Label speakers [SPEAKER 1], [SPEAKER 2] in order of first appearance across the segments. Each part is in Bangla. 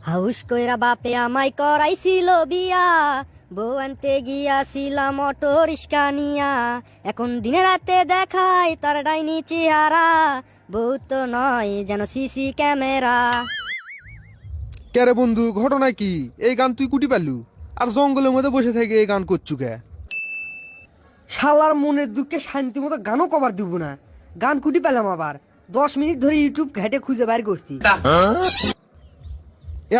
[SPEAKER 1] হাউস কইরা বাপে আমায় করাইছিল বিয়া, বউ আনতে গিয়াছিলাম অটো রিস্কা নিয়া। এখন দিনে রাতে দেখায় তার ডাইনি চেহারা, বউ তো নয় যেন সিসি ক্যামেরা।
[SPEAKER 2] কেরে বন্ধু, ঘটনা কি? এই গান তুই কুটি পালু? আর জঙ্গলের মধ্যে বসে থেকে এই গান করছু কে?
[SPEAKER 3] শালার মনের দুঃখে শান্তি মতো গানও কভার দিব না, গান কুটি পেলাম আবার। 10 মিনিট ধরে ইউটিউব ঘেটে খুঁজে বাইর করছি।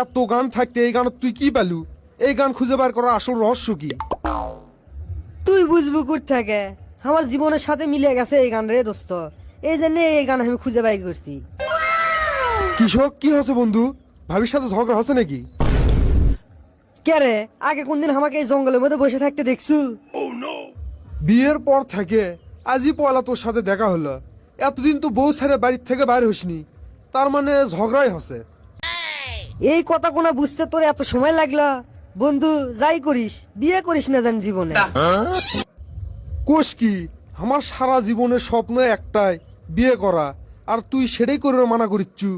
[SPEAKER 2] এত গান থাকতে এই গান তুই কি পালু? এই গান খুঁজে বার করার আসল রহস্য কি?
[SPEAKER 3] তুই বুঝবো কোথ থেকে, আমার জীবনের সাথে মিলে গেছে এই গান রে দোস্ত। এই জন্য এই গান আমি খুঁজে বাইর করছি।
[SPEAKER 2] কৃষক কি হচ্ছে বন্ধু? ভাবির সাথে ঝগড়া হচ্ছে নাকি?
[SPEAKER 3] কে রে, আগে কোনদিন আমাকে এই জঙ্গলের মধ্যে বসে থাকতে দেখছু?
[SPEAKER 2] বিয়ের পর থেকে আজই পয়লা তোর সাথে দেখা হলো। এতদিন তো বউ ছেড়ে বাড়ির থেকে বাইরে হসনি, তার মানে ঝগড়াই হচ্ছে।
[SPEAKER 3] এই কথা কোনা বুঝতে তোর এত সময় লাগলো? বন্ধু, যাই করিস বিয়ে করিস না জান জীবনে।
[SPEAKER 2] কোষ কি, আমার সারা জীবনের স্বপ্ন একটাই, বিয়ে করা। আর তুই সেটাই করবে মানা করিচ্ছু।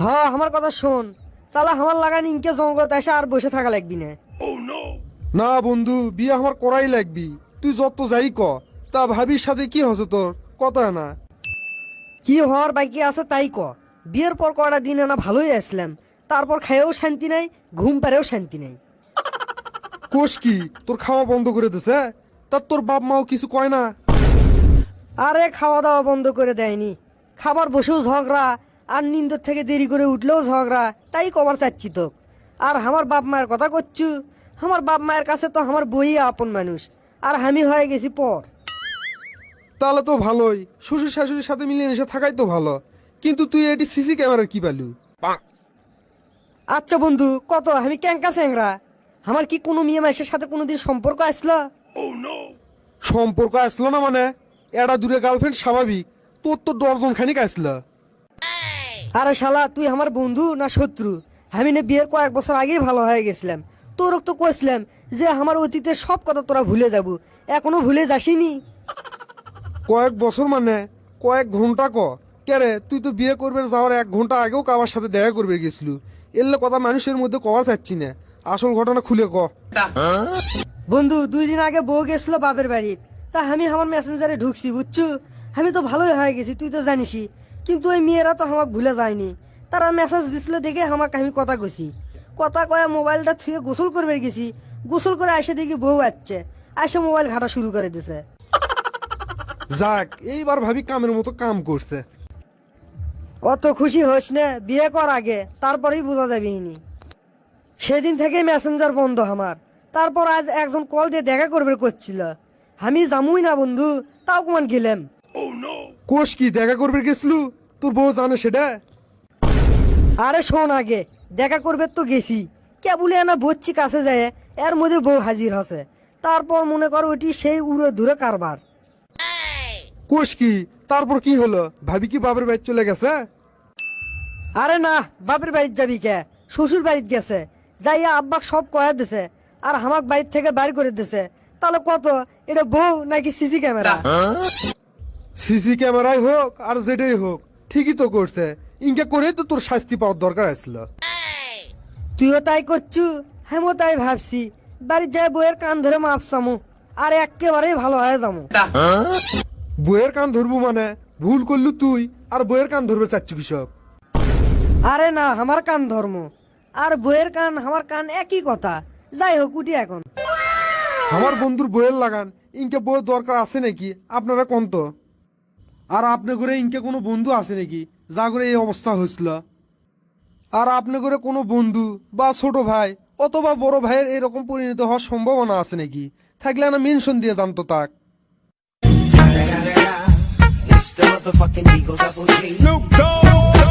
[SPEAKER 3] হ্যাঁ, আমার কথা শোন, তাহলে আমার লাগান ইনকে জঙ্গলতে এসে আর বসে থাকা লাগবি না।
[SPEAKER 2] না বন্ধু, বিয়ে আমার করাই লাগবি। তুই যত যাই ক, তা ভাবির সাথে কি হচ্ছে তোর? কথা না।
[SPEAKER 3] কি হওয়ার বাকি আছে তাই ক। বিয়ের পর কয়টা দিন না ভালোই আসলাম, তারপর খাইয়েও শান্তি নাই, ঘুম পারেও শান্তি নাই।
[SPEAKER 2] কোষ কি, তোর খাওয়া বন্ধ করে দিছে? তার তোর বাপ মাও কিছু কয় না?
[SPEAKER 3] আরে খাওয়া দাওয়া বন্ধ করে দেয়নি, খাবার বসেও ঝগড়া, আর নিন্দর থেকে দেরি করে উঠলেও ঝগড়া, তাই কবার চাচ্ছি তো। আর আমার বাপ মায়ের কথা করছু, আমার বাপ মায়ের কাছে তো আমার বই আপন মানুষ, আর আমি হয়ে গেছি পর।
[SPEAKER 2] তাহলে তো ভালোই, শ্বশুর শাশুড়ির সাথে মিলেমিশে থাকাই তো ভালো। কিন্তু তুই এটি সিসি ক্যামেরার কি পালু?
[SPEAKER 3] আচ্ছা বন্ধু, কত আমি ক্যাঙ্কা চ্যাংরা? আমার কি কোনো মেয়ে মাসের সাথে কোনোদিন সম্পর্ক আসলো?
[SPEAKER 2] সম্পর্ক আসলো না মানে? এরা দূরে গার্লফ্রেন্ড স্বাভাবিক, তোর তো ডজন খানিক আসলো।
[SPEAKER 3] আরে শালা, তুই আমার বন্ধু না শত্রু? আমি না বিয়ের কয়েক বছর আগেই ভালো হয়ে গেছিলাম, তোর তো কইছিলাম যে আমার অতীতের সব কথা তোরা ভুলে যাব, এখনো ভুলে যাসিনি?
[SPEAKER 2] কয়েক বছর মানে কয়েক ঘন্টা ক। কেরে, তুই তো বিয়ে করবে যাওয়ার 1 ঘন্টা আগেও কাবার সাথে দেখা করবে গেছিল। এলে কথা মানুষের মধ্যে কওয়া চাচ্ছি না, আসল ঘটনা খুলে ক।
[SPEAKER 3] বন্ধু, 2 দিন আগে বউ গেছিল বাপের বাড়ি, তা আমি আমার মেসেঞ্জারে ঢুকছি বুঝছো। আমি তো ভালোই হয়ে গেছি, তুই তো জানিসই। কিন্তু ওই মেয়েরা তো আমাকে ভুলে যায়নি, তারা মেসেজ দিছিল দেখে আমাকে আমি কথা কইছি। কথা কয়ে মোবাইলটা থুয়ে গোসল করবে গেছি, গোসল করে এসে দেখি বউ আসছে, এসে মোবাইল ঘাটা শুরু করে দিছে।
[SPEAKER 2] যাক, এইবার ভাবি কামের মতো কাম করছে।
[SPEAKER 3] অত খুশি হোস না, বিয়ে কর আগে, তারপরেই বোঝা যাবে ইনি। সেদিন থেকে মেসেঞ্জার বন্ধ আমার। তারপর আজ একজন কল দিয়ে দেখা করবে করছিল, আমি জামুই না বন্ধু, তাও কমান গেলাম।
[SPEAKER 2] কোষ কি, দেখা করবে গেছলু? তোর বউ জানে সেটা?
[SPEAKER 3] আরে শোন, আগে দেখা করবে তো গেছি, কেবলে না বচ্ছি কাছে যায়, এর মধ্যে বউ হাজির হসে। তারপর মনে করো ওটি সেই উড়ে ধরে কারবার।
[SPEAKER 2] কোষ কি, তারপর কি হলো? ভাবি কি বাবার বাড়ি চলে গেছে?
[SPEAKER 3] আরে না, বাপের বাড়িতে যাবি কে, শ্বশুর বাড়িতে গেছে, যাইয়া আব্বাক সব কয়া দিছে, আর হামাক বাড়ির থেকে বাইর করে দিছে। তাহলে কত, এটা বউ নাকি সিসি ক্যামেরা?
[SPEAKER 2] সিসি ক্যামেরাই হোক আর যেটাই হোক, ঠিকই তো করছে। ইনকা করে তো তোর শাস্তি পাওয়ার দরকার আসছিল।
[SPEAKER 3] তুইও তাই করছু, হ্যাঁ তাই ভাবছি। বাড়ির যায় বইয়ের কান ধরে মাপ চামু, আর একেবারেই ভালো হয়ে যামু।
[SPEAKER 2] বইয়ের কান ধরবো মানে? ভুল করলু তুই, আর বইয়ের কান ধরবে চাচ্ছি কৃষক?
[SPEAKER 3] আরে না, আমার কান ধর্ম আর বইয়ের কান আমার কান একই কথা। যাই হোক, উঠি এখন।
[SPEAKER 2] আমার বন্ধুর বইয়ের লাগান, ইনকে বইয়ের দরকার আছে নাকি আপনারা কোন তো? আর আপনি করে ইনকে কোনো বন্ধু আছে নাকি যা করে এই অবস্থা হয়েছিল? আর আপনি করে কোনো বন্ধু বা ছোট ভাই অথবা বড় ভাইয়ের এরকম পরিণত হওয়ার সম্ভাবনা আছে নাকি? থাকলে না মেনশন দিয়ে জানতো তাক।
[SPEAKER 4] It's the motherfucking Eagle Double G. Snoop Dogg.